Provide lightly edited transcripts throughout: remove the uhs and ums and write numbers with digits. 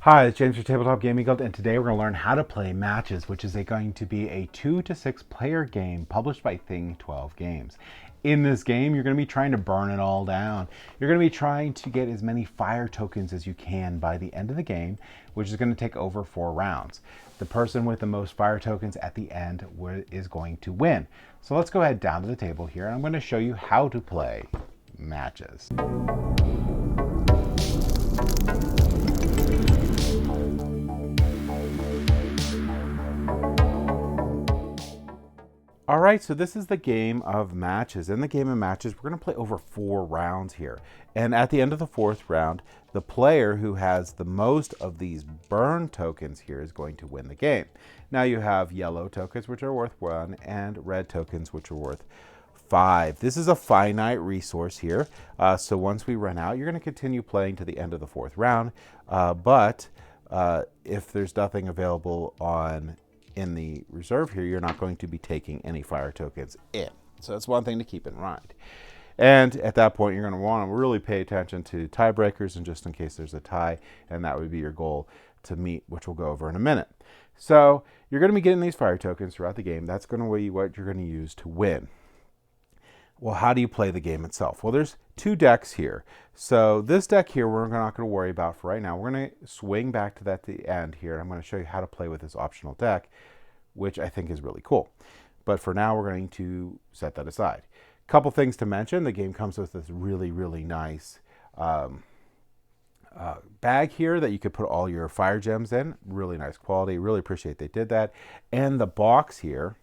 Hi, it's James from Tabletop Gaming Guild, and today we're going to learn how to play Matches, which is going to be a 2 to 6 player game published by Thing 12 Games. In this game, you're going to be trying to burn it all down. You're going to be trying to get as many fire tokens as you can by the end of the game, which is going to take over 4 rounds. The person with the most fire tokens at the end is going to win. So let's go ahead down to the table here, and I'm going to show you how to play Matches. All right, so this is the game of Matches. In the game of Matches, we're going to play over 4 rounds here. And at the end of the 4th round, the player who has the most of these burn tokens here is going to win the game. Now you have yellow tokens, which are worth 1, and red tokens, which are worth 5. This is a finite resource here. So once we run out, you're going to continue playing to the end of the 4th round. But if there's nothing available in the reserve here, you're not going to be taking any fire tokens in. So that's one thing to keep in mind. And at that point, you're going to want to really pay attention to tiebreakers, and just in case there's a tie, and that would be your goal to meet, which we'll go over in a minute. So you're going to be getting these fire tokens throughout the game. That's going to be what you're going to use to win. Well, how do you play the game itself? Well, there's 2 decks here. So this deck here, we're not going to worry about for right now. We're going to swing back to that at the end here, and I'm going to show you how to play with this optional deck, which I think is really cool. But for now, we're going to set that aside. A couple things to mention. The game comes with this really, really nice bag here that you could put all your fire gems in. Really nice quality. Really appreciate they did that. And the box here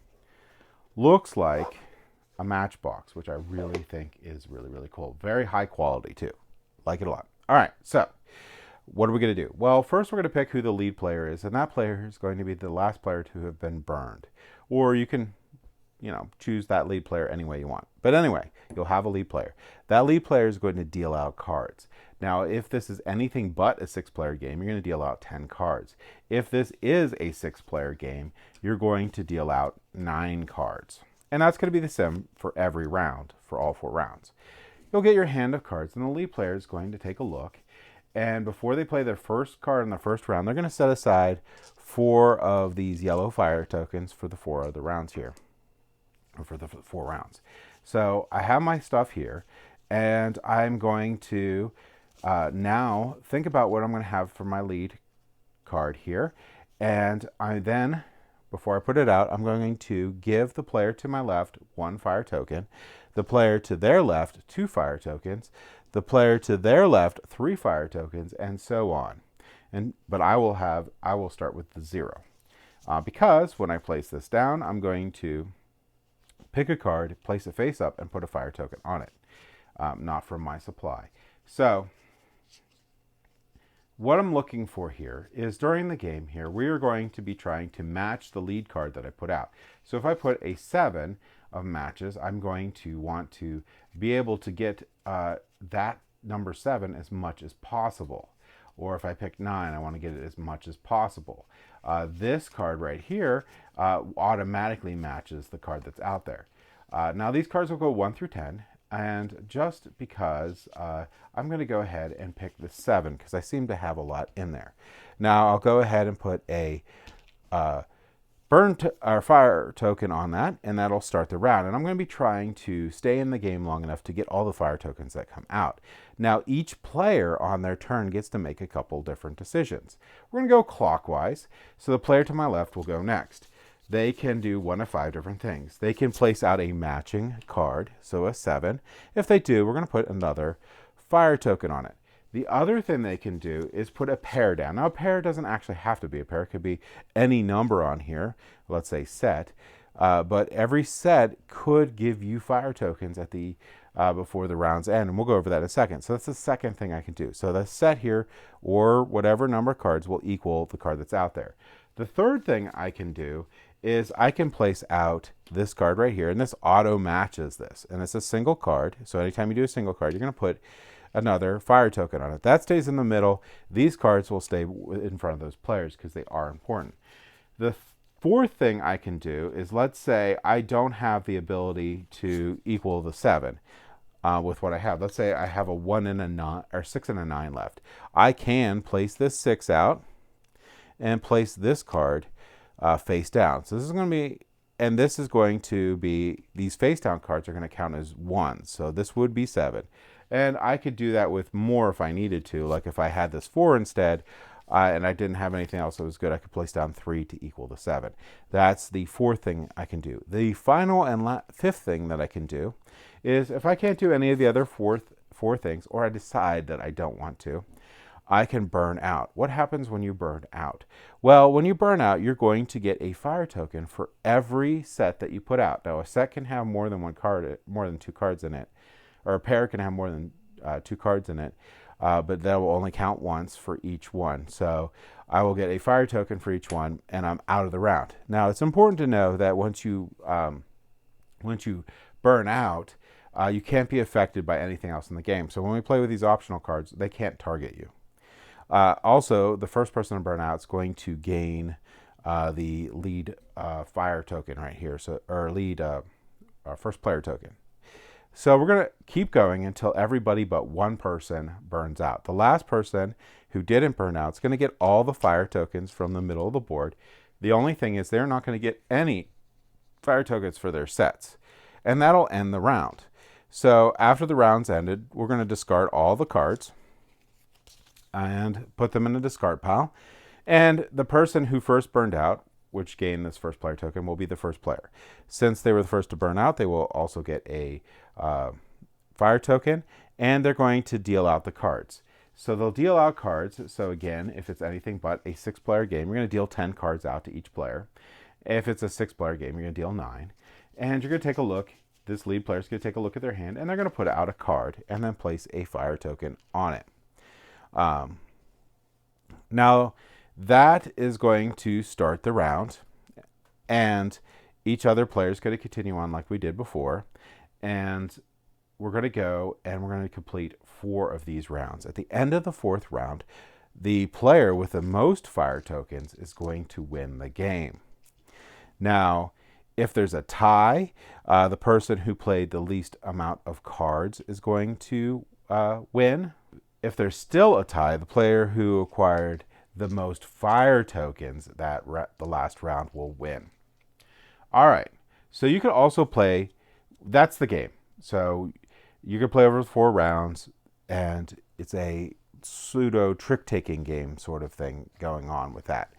looks like a matchbox, which I really think is really, really cool. Very high quality too. Like it a lot. All right, so what are we going to do? Well, first we're going to pick who the lead player is, and that player is going to be the last player to have been burned. Or you can, choose that lead player any way you want. But anyway, you'll have a lead player. That lead player is going to deal out cards. Now, if this is anything but a 6-player game, you're going to deal out 10 cards. If this is a 6-player game, you're going to deal out 9 cards. And that's going to be the same for every round, for all 4 rounds. You'll get your hand of cards, and the lead player is going to take a look. And before they play their first card in the first round, they're going to set aside 4 of these yellow fire tokens for the 4 other rounds here, or for the 4 rounds. So I have my stuff here, and I'm going to now think about what I'm going to have for my lead card here. And I then, before I put it out, I'm going to give the player to my left 1 fire token, the player to their left 2 fire tokens, the player to their left 3 fire tokens, and so on. But I will start with the 0. Because when I place this down, I'm going to pick a card, place it face up, and put a fire token on it, not from my supply. So what I'm looking for here is during the game here, we are going to be trying to match the lead card that I put out. So if I put a 7 of matches, I'm going to want to be able to get that number 7 as much as possible. Or if I pick 9, I want to get it as much as possible. This card right here automatically matches the card that's out there. Now these cards will go 1 through 10. And just because I'm going to go ahead and pick the 7 because I seem to have a lot in there. Now I'll go ahead and put a fire token on that, and that'll start the round. And I'm going to be trying to stay in the game long enough to get all the fire tokens that come out. Now each player on their turn gets to make a couple different decisions. We're going to go clockwise, so the player to my left will go next. They can do 1 of 5 different things. They can place out a matching card, so a 7. If they do, we're going to put another fire token on it. The other thing they can do is put a pair down. Now, a pair doesn't actually have to be a pair. It could be any number on here, let's say set. But every set could give you fire tokens at the before the round's end, and we'll go over that in a second. So that's the second thing I can do. So the set here, or whatever number of cards, will equal the card that's out there. The third thing I can do is I can place out this card right here, and this auto matches this, and it's a single card. So anytime you do a single card, you're going to put another fire token on it. That stays in the middle. These cards will stay in front of those players because they are important. The fourth thing I can do is, let's say I don't have the ability to equal the 7 with what I have. Let's say I have a 1 and a 9, or 6 and a 9 left. I can place this 6 out, and place this card face down. So this is going to be, and this is going to be, these face down cards are going to count as 1. So this would be 7. And I could do that with more if I needed to. Like if I had this 4 instead, and I didn't have anything else that was good, I could place down 3 to equal the 7. That's the 4th thing I can do. The final and 5th thing that I can do is, if I can't do any of the other four things, or I decide that I don't want to, I can burn out. What happens when you burn out? Well, when you burn out, you're going to get a fire token for every set that you put out. Now, a set can have more than 2 cards in it, or a pair can have more than 2 cards in it, but that will only count once for each one. So I will get a fire token for each one, and I'm out of the round. Now, it's important to know that once you burn out, you can't be affected by anything else in the game. So when we play with these optional cards, they can't target you. Also, the first person to burn out is going to gain the lead fire token right here, or lead first player token. So we're going to keep going until everybody but one person burns out. The last person who didn't burn out is going to get all the fire tokens from the middle of the board. The only thing is they're not going to get any fire tokens for their sets. And that'll end the round. So after the round's ended, we're going to discard all the cards and put them in the discard pile. And the person who first burned out, which gained this first player token, will be the first player. Since they were the first to burn out, they will also get a fire token, and they're going to deal out the cards. So they'll deal out cards. So again, if it's anything but a 6-player game, you're going to deal 10 cards out to each player. If it's a 6-player game, you're going to deal 9. And you're going to take a look. This lead player is going to take a look at their hand, and they're going to put out a card and then place a fire token on it. Now, that is going to start the round, and each other player is going to continue on like we did before, and we're going to go and we're going to complete 4 of these rounds. At the end of the 4th round, the player with the most fire tokens is going to win the game. Now, if there's a tie, the person who played the least amount of cards is going to win. If there's still a tie, the player who acquired the most fire tokens the last round will win. All right, so you can also play, that's the game. So you can play over 4 rounds, and it's a pseudo trick-taking game sort of thing going on with that.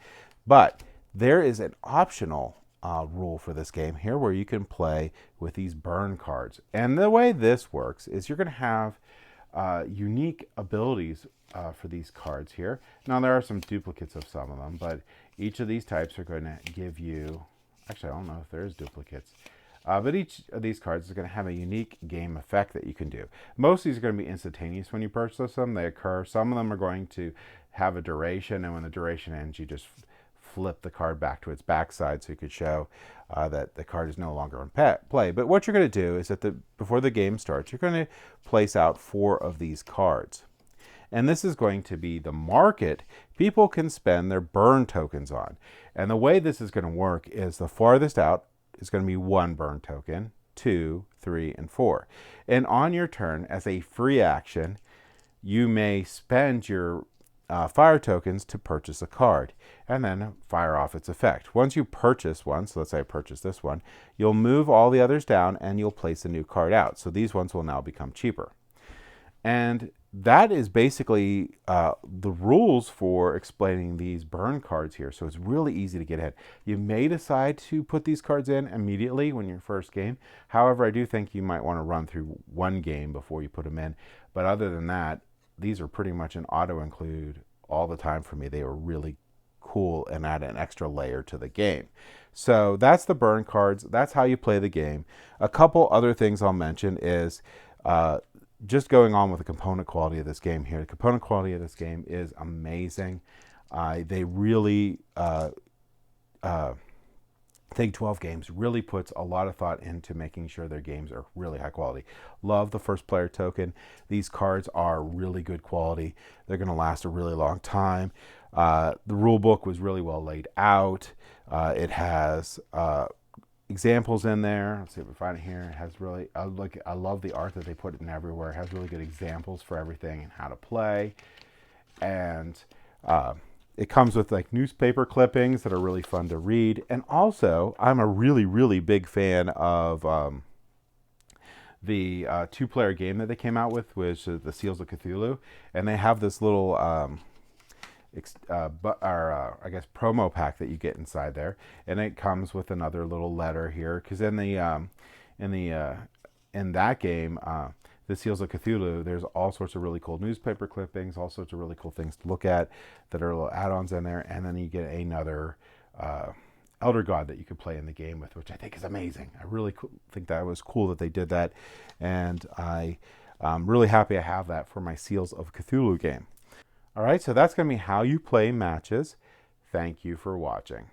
But there is an optional rule for this game here where you can play with these burn cards. And the way this works is you're going to have unique abilities for these cards here. Now, there are some duplicates of some of them, but each of these types are going to give you, actually, I don't know if there's duplicates, but each of these cards is going to have a unique game effect that you can do. Most of these are going to be instantaneous when you purchase them. They occur. Some of them are going to have a duration, and when the duration ends, you just flip the card back to its backside so you could show that the card is no longer in play. But what you're going to do is that before the game starts, you're going to place out 4 of these cards. And this is going to be the market people can spend their burn tokens on. And the way this is going to work is the farthest out is going to be 1 burn token, 2, 3, and 4. And on your turn, as a free action, you may spend your fire tokens to purchase a card and then fire off its effect. Once you purchase one, so let's say I purchase this one, you'll move all the others down and you'll place a new card out. So these ones will now become cheaper. And that is basically the rules for explaining these burn cards here. So it's really easy to get ahead. You may decide to put these cards in immediately when your first game. However, I do think you might want to run through one game before you put them in. But other than that, these are pretty much an auto-include all the time for me. They were really cool and add an extra layer to the game. So that's the burn cards. That's how you play the game. A couple other things I'll mention is just going on with the component quality of this game here. The component quality of this game is amazing. They really, Take 12 Games really puts a lot of thought into making sure their games are really high quality. Love the first player token. These cards are really good quality. They're going to last a really long time. The rule book was really well laid out. It has examples in there. Let's see if we find it here. It has really, I love the art that they put in everywhere. It has really good examples for everything and how to play. And It comes with like newspaper clippings that are really fun to read. And also, I'm a really, really big fan of the two-player game that they came out with, which is the Seals of Cthulhu. And they have this little, I guess, promo pack that you get inside there. And it comes with another little letter here. Because in that game, the Seals of Cthulhu, there's all sorts of really cool newspaper clippings, all sorts of really cool things to look at that are little add-ons in there, and then you get another Elder God that you could play in the game with, which I think is amazing. I really think that was cool that they did that, and I'm really happy I have that for my Seals of Cthulhu game. All right, so that's going to be how you play matches. Thank you for watching.